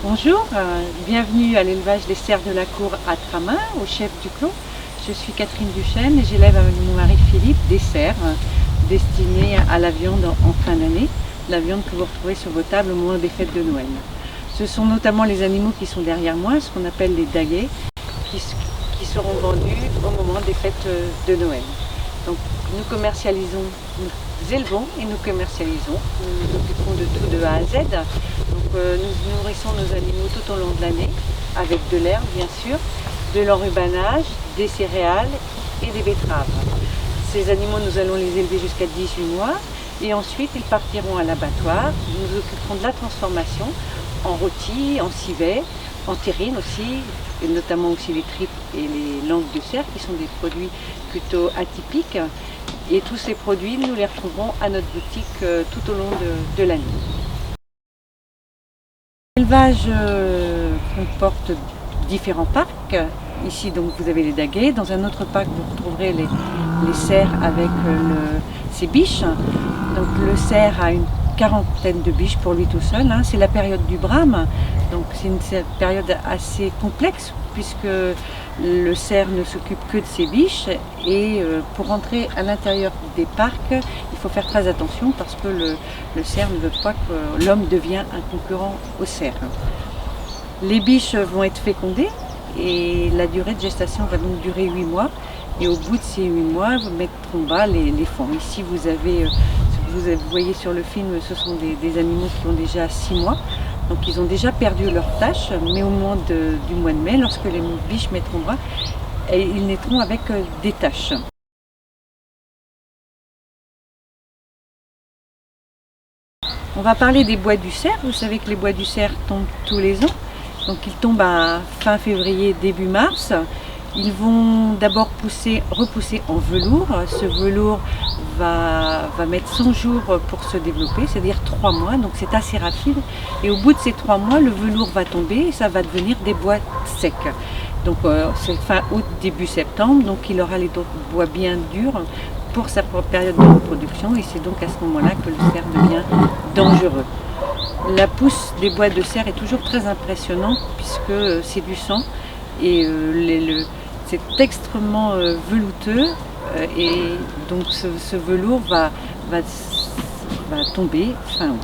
Bonjour, bienvenue à l'élevage des cerfs de la cour à Tramin, au chef du clos. Je suis Catherine Duchesne et j'élève avec mon mari Philippe des cerfs destinés à la viande en fin d'année, la viande que vous retrouvez sur vos tables au moment des fêtes de Noël. Ce sont notamment les animaux qui sont derrière moi, ce qu'on appelle les daguets, qui seront vendus au moment des fêtes de Noël. Donc nous commercialisons, nous élevons et nous commercialisons, nous nous occupons de tout de A à Z. Donc nous nourrissons nos animaux tout au long de l'année, avec de l'herbe bien sûr, de l'enrubanage, des céréales et des betteraves. Ces animaux, nous allons les élever jusqu'à 18 mois et ensuite ils partiront à l'abattoir. Nous nous occuperons de la transformation en rôti, en civet, en terrine aussi, et notamment aussi les tripes et les langues de cerf qui sont des produits plutôt atypiques. Et tous ces produits, nous les retrouverons à notre boutique tout au long de l'année. L'élevage comporte différents parcs. Ici donc vous avez les daguets. Dans un autre parc vous retrouverez les cerfs avec ses biches. Donc le cerf a une quarantaine de biches pour lui tout seul. C'est la période du brame. Donc c'est une période assez complexe puisque le cerf ne s'occupe que de ses biches et pour rentrer à l'intérieur des parcs, il faut faire très attention parce que le cerf ne veut pas que l'homme devienne un concurrent au cerf. Les biches vont être fécondées et la durée de gestation va donc durer 8 mois et au bout de ces 8 mois, vous mettront bas les fonds. Ici vous voyez sur le film, ce sont des animaux qui ont déjà 6 mois. Donc ils ont déjà perdu leur tâche, mais au moment du mois de mai, lorsque les biches mettront bas, ils naîtront avec des taches. On va parler des bois du cerf. Vous savez que les bois du cerf tombent tous les ans. Donc ils tombent à fin février, début mars. Ils vont d'abord repousser en velours. Ce velours va mettre 100 jours pour se développer, c'est-à-dire 3 mois, donc c'est assez rapide. Et au bout de ces 3 mois, le velours va tomber et ça va devenir des bois secs. Donc c'est fin août, début septembre, donc il aura les bois bien durs pour sa période de reproduction et c'est donc à ce moment-là que le cerf devient dangereux. La pousse des bois de cerf est toujours très impressionnante puisque c'est du sang et c'est extrêmement velouteux et donc ce velours va tomber fin août.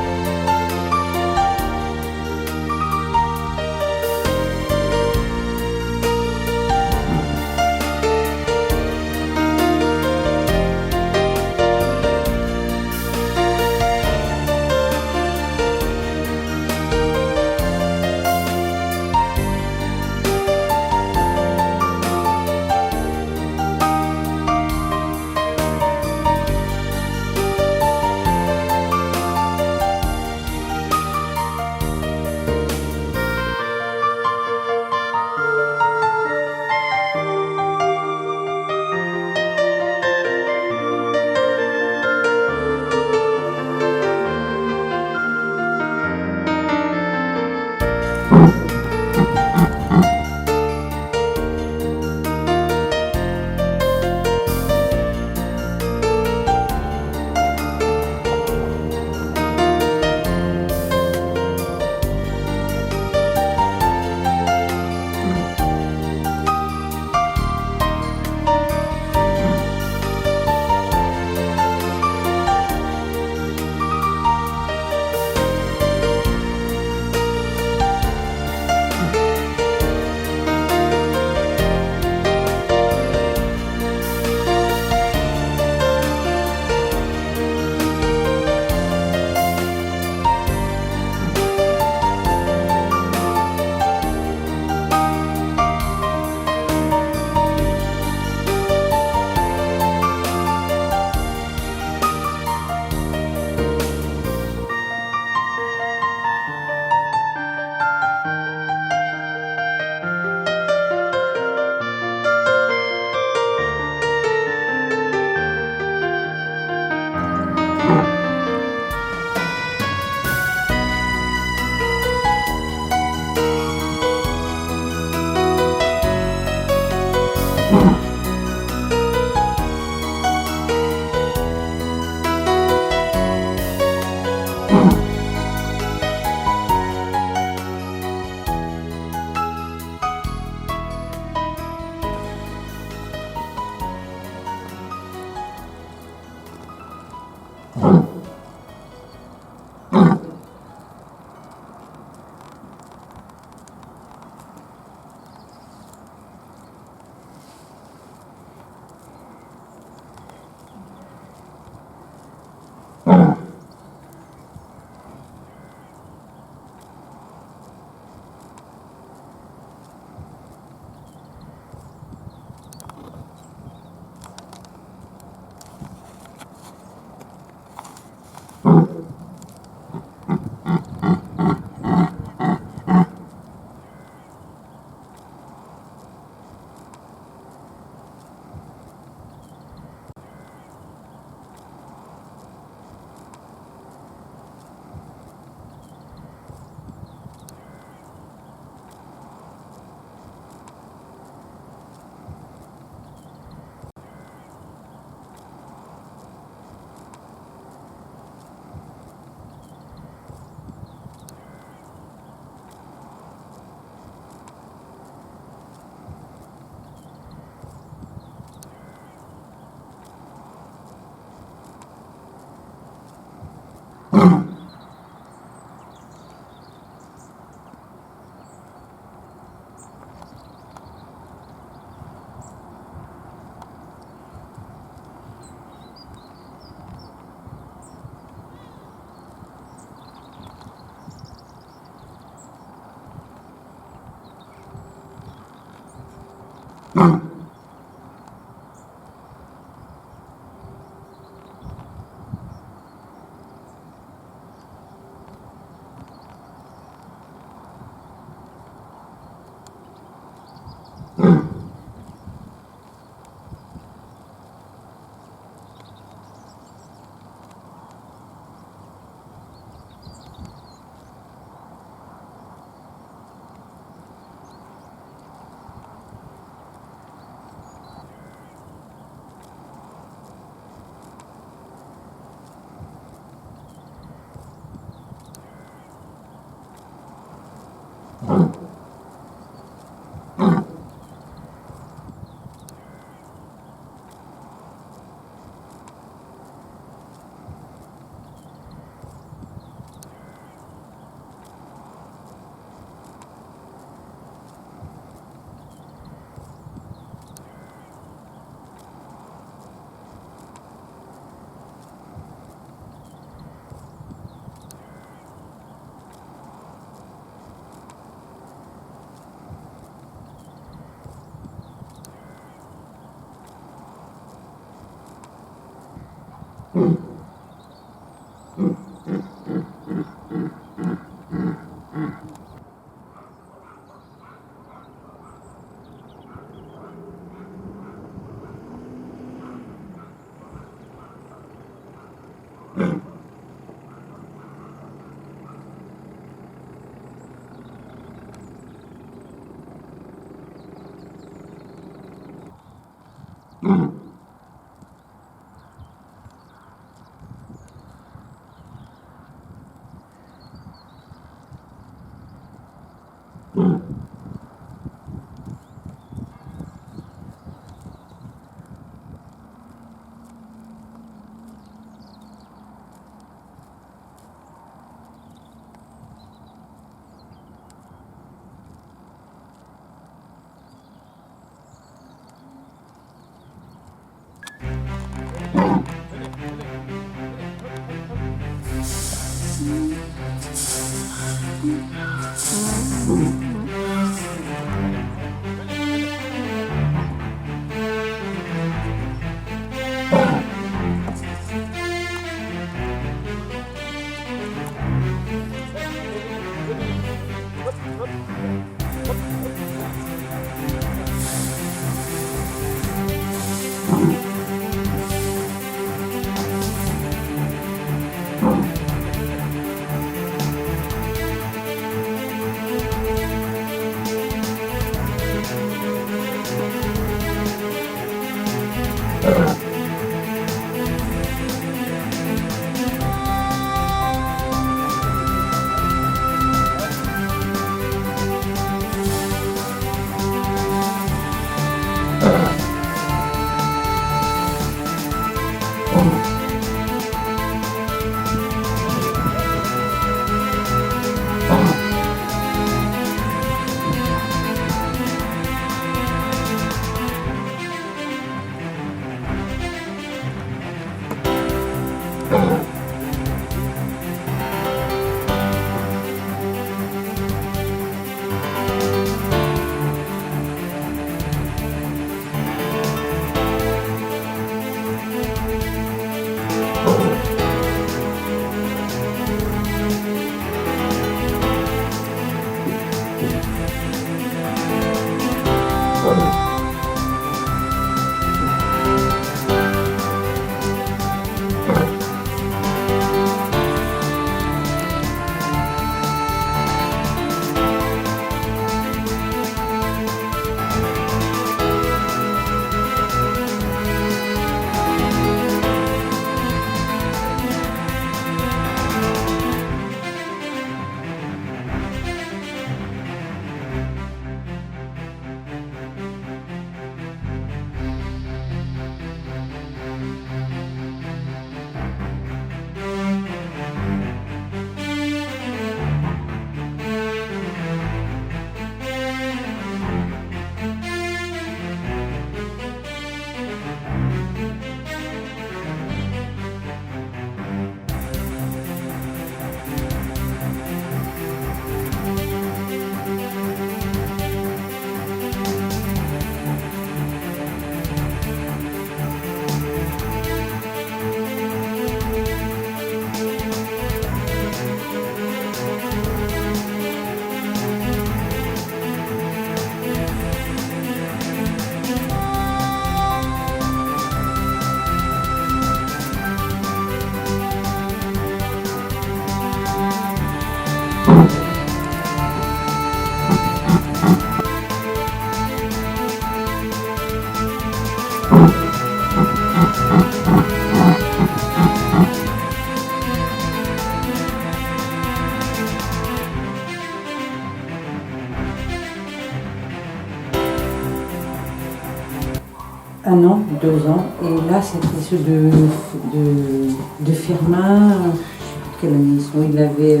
Un an, 2 ans, et là c'était ceux de Firmin, je sais plus quelle année ils sont, il avait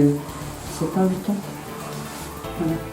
7 ans, 8 ans. Voilà.